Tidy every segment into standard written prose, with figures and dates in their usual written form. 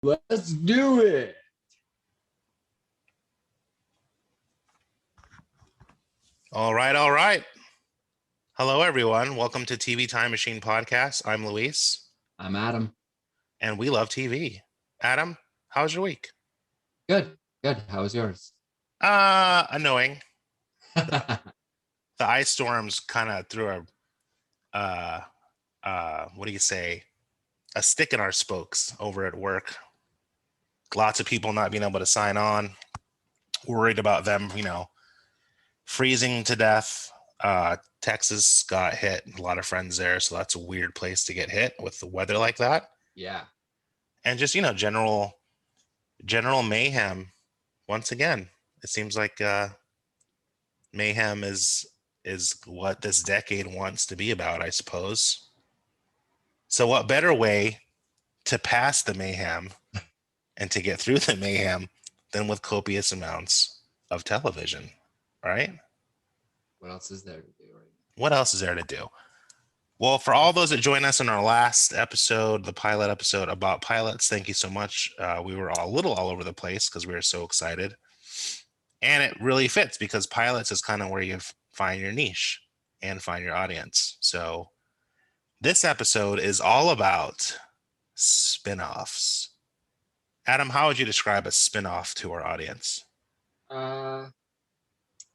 Let's do it. All right, all right. Hello, everyone. Welcome to TV Time Machine Podcast. I'm Luis, I'm Adam. and we love TV. Adam, how was your week? Good. Good. How was yours? Annoying. The ice storms kind of threw uh, what do you say, a stick in our spokes over at work. Lots of people not being able to sign on, worried about them, freezing to death. Texas got hit. A lot of friends there, so that's a weird place to get hit with the weather like that. Yeah. And just general mayhem once again. It seems like mayhem is what this decade wants to be about, I suppose. So what better way to pass the mayhem and to get through the mayhem than with copious amounts of television, right? What else is there to do right What else is there to do? Well, for all those that joined us in our last episode, the pilot episode about pilots, thank you so much. We were all a little all over the place because we were so excited. And it really fits because pilots is kind of where you find your niche and find your audience. So this episode is all about spin-offs. Adam, how would you describe a spin-off to our audience? now?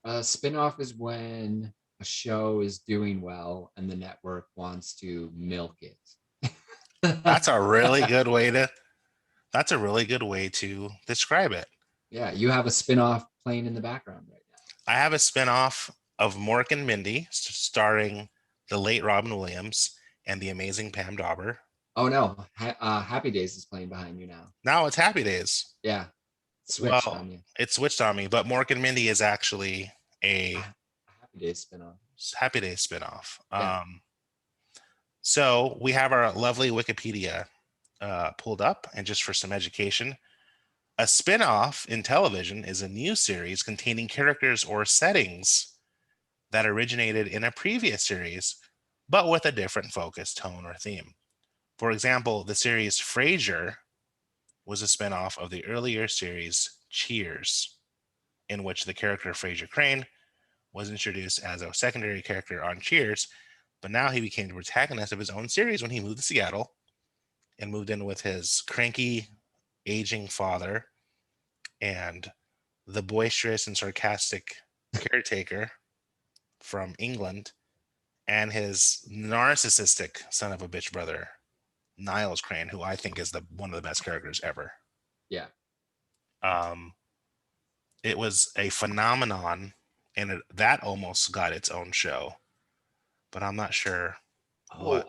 A spin-off is when a show is doing well and the network wants to milk it. That's a really good way to that's a really good way to describe it. Yeah, you have a spin-off playing in the background right now. I have a spin-off of Mork and Mindy starring the late Robin Williams and the amazing Pam Dauber. Oh no, Happy Days is playing behind you now. Now it's Happy Days. Yeah, switched Well, on you. it switched on me, but Mork and Mindy is actually a Happy Days spin-off. Happy Days spinoff. Yeah. So we have our lovely Wikipedia pulled up, and just for some education, a spinoff in television is a new series containing characters or settings that originated in a previous series, but with a different focus, tone, or theme. For example, the series Frasier was a spinoff of the earlier series Cheers, in which the character Frasier Crane was introduced as a secondary character on Cheers, but now he became the protagonist of his own series when he moved to Seattle and moved in with his cranky, aging father and the boisterous and sarcastic caretaker from England and his narcissistic son of a bitch brother, Niles Crane, who I think is the one of the best characters ever. Yeah. Um, it was a phenomenon, and that almost got its own show, but I'm not sure Oh, what.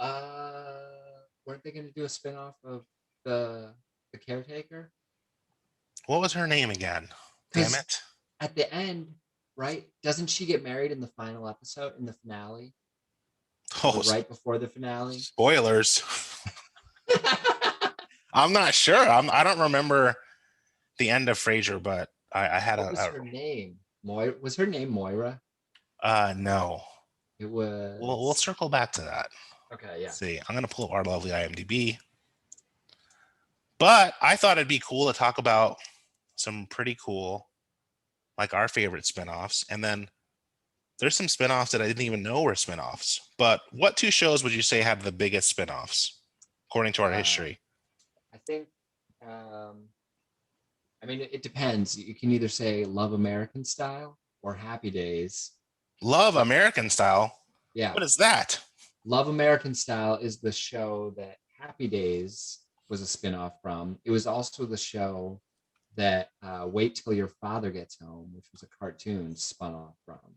weren't they going to do a spin-off of the caretaker? What was her name again? Damn Because it! at the end, right? Doesn't she get married in the final episode in the finale or Oh, right before the finale? spoilers! I'm not sure. I don't remember the end of Frasier, but I had What was her name? Moira. Was her name Moira? no. It We'll was. circle back to that. Okay, Let's yeah. see. I'm gonna pull up our lovely IMDb, but I thought it'd be cool to talk about some pretty cool, like our favorite spinoffs, and then there's some spinoffs that I didn't even know were spinoffs. But what two shows would you say have the biggest spinoffs according to our Uh, history? I think. Um, I mean, it depends. You can either say Love American Style or Happy Days. Love But American Style. yeah, What is that? Love American Style is the show that Happy Days was a spinoff from. It was also the show that Wait Till Your Father Gets Home, which was a cartoon, spun off from. Oh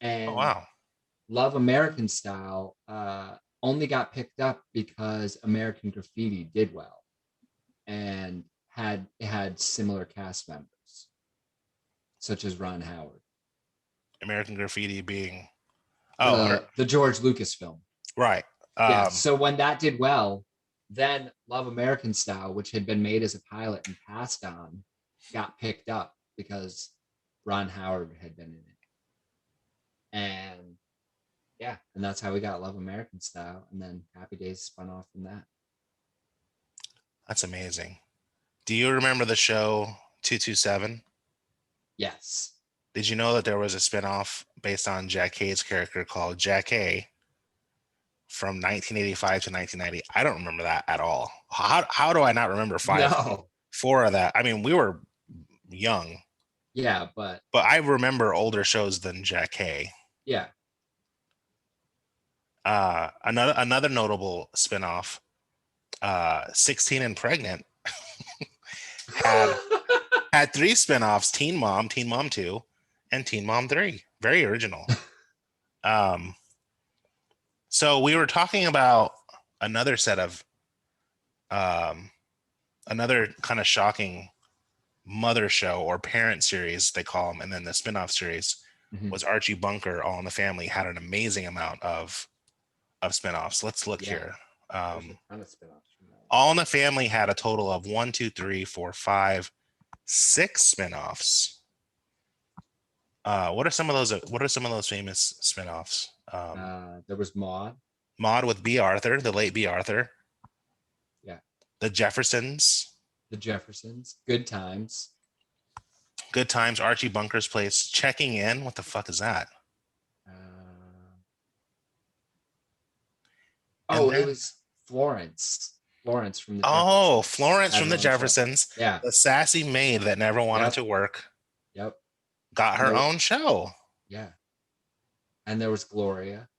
And wow. Love American Style only got picked up because American Graffiti did well and had similar cast members, such as Ron Howard. American Graffiti being The George Lucas film. right. Yeah. Um, So when that did well, then Love American Style, which had been made as a pilot and passed on, got picked up because Ron Howard had been in it. And yeah, and that's how we got Love American Style. And then Happy Days spun off from that. that's amazing. Do you remember the show 227? Yes. Did you know that there was a spinoff based on Jack Kay's character called Jack Kay from 1985 to 1990? I don't remember that at all. How do I not remember No. four of that? I mean, we were young, Yeah, but but I remember older shows than Jack Kay. yeah. Another notable spinoff, 16 and Pregnant, had had three spinoffs: Teen Mom, Teen Mom 2, and Teen Mom 3. Very original. So we were talking about another set of another kind of shocking mother show or parent series, they call them, and then the spinoff series Mhm. was Archie Bunker. All in the Family had an amazing amount of spinoffs. Let's look Yeah. here. There's a ton of spin-offs from that. All in the Family had a total of 1, 2, 3, 4, 5, 6 spinoffs. What are some of those? What are some of those famous spinoffs? There was Maude. Maude with B. Arthur, the late B. Arthur. Yeah. The Jeffersons. The Jeffersons. Good Times. Good Times. Archie Bunker's Place. Checking In. What the fuck is that? It was Florence. Florence from the Jeffersons. Jeffersons. Florence from the Jeffersons. Yeah. The sassy maid that never wanted to work. Yep. Got her own show. Yeah. And there was Gloria.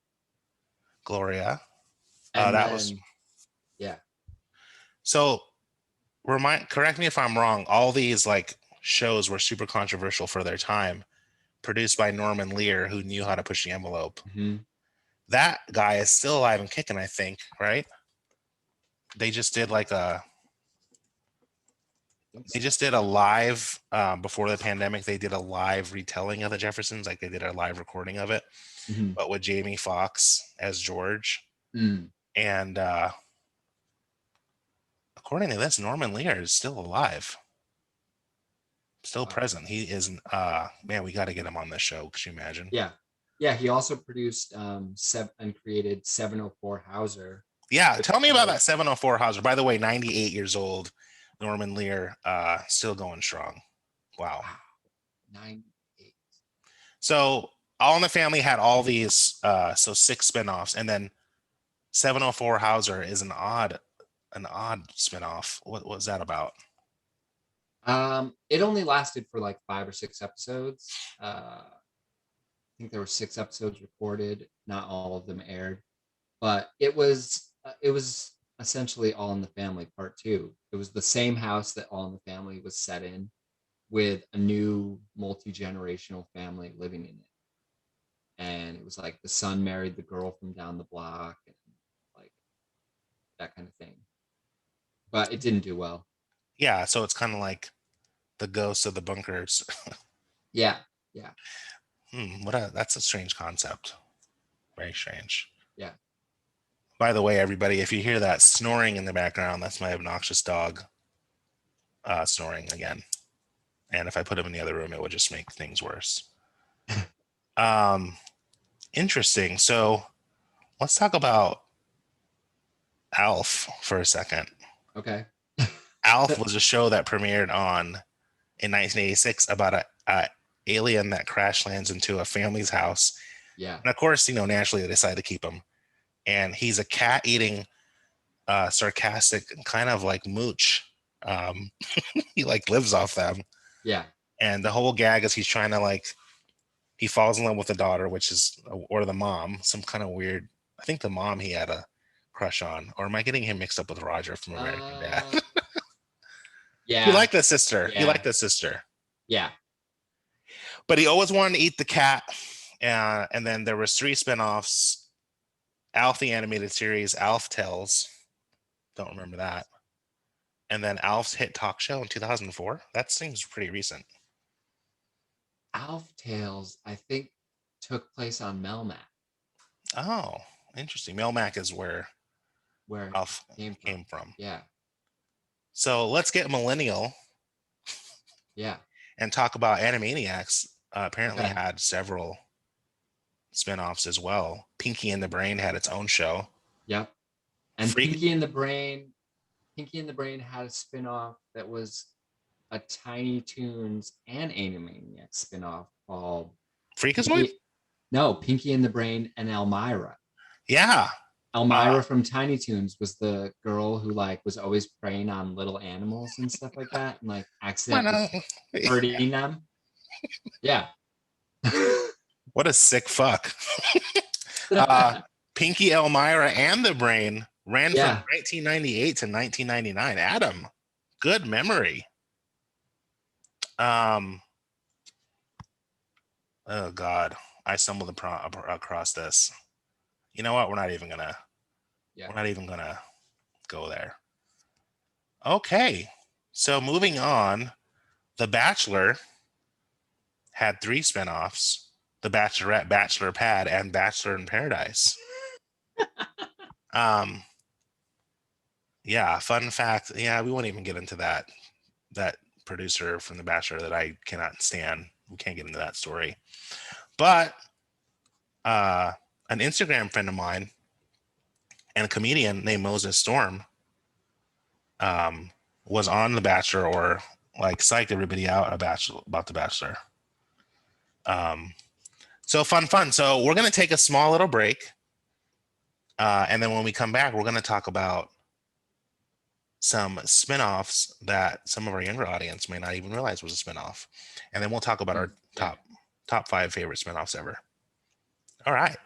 Gloria. And that was. Yeah. So, correct me if I'm wrong. All these like shows were super controversial for their time, produced by Norman Lear, who knew how to push the envelope. Mm-hmm. That guy is still alive and kicking, I think, right? They just did like a live before the pandemic. They did a live retelling of the Jeffersons, like they did a live recording of it, but with Jamie Foxx as George. And according to this, Norman Lear is still alive, still present. He isn't. Man, we got to get him on this show. Could you imagine? Yeah. He also produced and created 704 Hauser. Yeah, tell me about that 704 Hauser. By the way, 98 years old, Norman Lear, still going strong. Wow. 98. So All in the Family had all these, so 6 spinoffs, and then 704 Hauser is an odd spinoff. What was that about? It only lasted for like 5 or 6 episodes. I think there were 6 episodes recorded. Not all of them aired, but it was essentially All in the Family Part 2. It was the same house that All in the Family was set in, with a new multi-generational family living in it. And it was like the son married the girl from down the block and like that kind of thing. But it didn't do well. Yeah, so it's kind of like the Ghosts of the Bunkers. Yeah. That's a strange concept. Very strange. Yeah. By the way, everybody, if you hear that snoring in the background, that's my obnoxious dog snoring again. And if I put him in the other room, it would just make things worse. Interesting. So let's talk about Alf for a second. Okay. Alf was a show that premiered in 1986 about a alien that crash lands into a family's house. Yeah. And of course, naturally they decide to keep him. And he's a cat eating, sarcastic, kind of like mooch. He like lives off them. Yeah. And the whole gag is he's trying to he falls in love with the daughter, or the mom, some kind of weird. I think the mom he had a crush on, or am I getting him mixed up with Roger from American Dad? Yeah. He liked the sister. Yeah. He liked the sister. Yeah. But he always wanted to eat the cat. And then there was 3 spinoffs. Alf the Animated Series, Alf Tells. Don't remember that. And then Alf's hit talk show in 2004. That seems pretty recent. Alf Tales, I think, took place on Melmac. Oh, interesting. Melmac is where Alf came from. Yeah. So let's get millennial. Yeah. And talk about Animaniacs. Apparently had several spinoffs as well. Pinky and the Brain had its own show. Yep. And Pinky and the Brain Pinky and the Brain had a spinoff that was a Tiny Toons and Animaniacs spinoff called Freakazoid? Pinky. No, Pinky and the Brain and Elmira. Yeah. Elmira from Tiny Toons was the girl who like was always preying on little animals and stuff like that, and like accidentally hurting them. Yeah. What a sick fuck. Pinky, Elmira, and the Brain ran from 1998 to 1999. Adam, good memory. Oh God, I stumbled across this. You know what? We're not even gonna go there. Okay, so moving on, The Bachelor had 3 spinoffs: The Bachelorette, Bachelor Pad, and Bachelor in Paradise. Yeah, fun fact. Yeah, we won't even get into that producer from The Bachelor that I cannot stand. We can't get into that story. But an Instagram friend of mine and a comedian named Moses Storm was on The Bachelor, or like psyched everybody out about The Bachelor. So fun. So we're going to take a small little break. And then when we come back, we're going to talk about some spinoffs that some of our younger audience may not even realize was a spinoff. And then we'll talk about our top 5 favorite spinoffs ever. All right.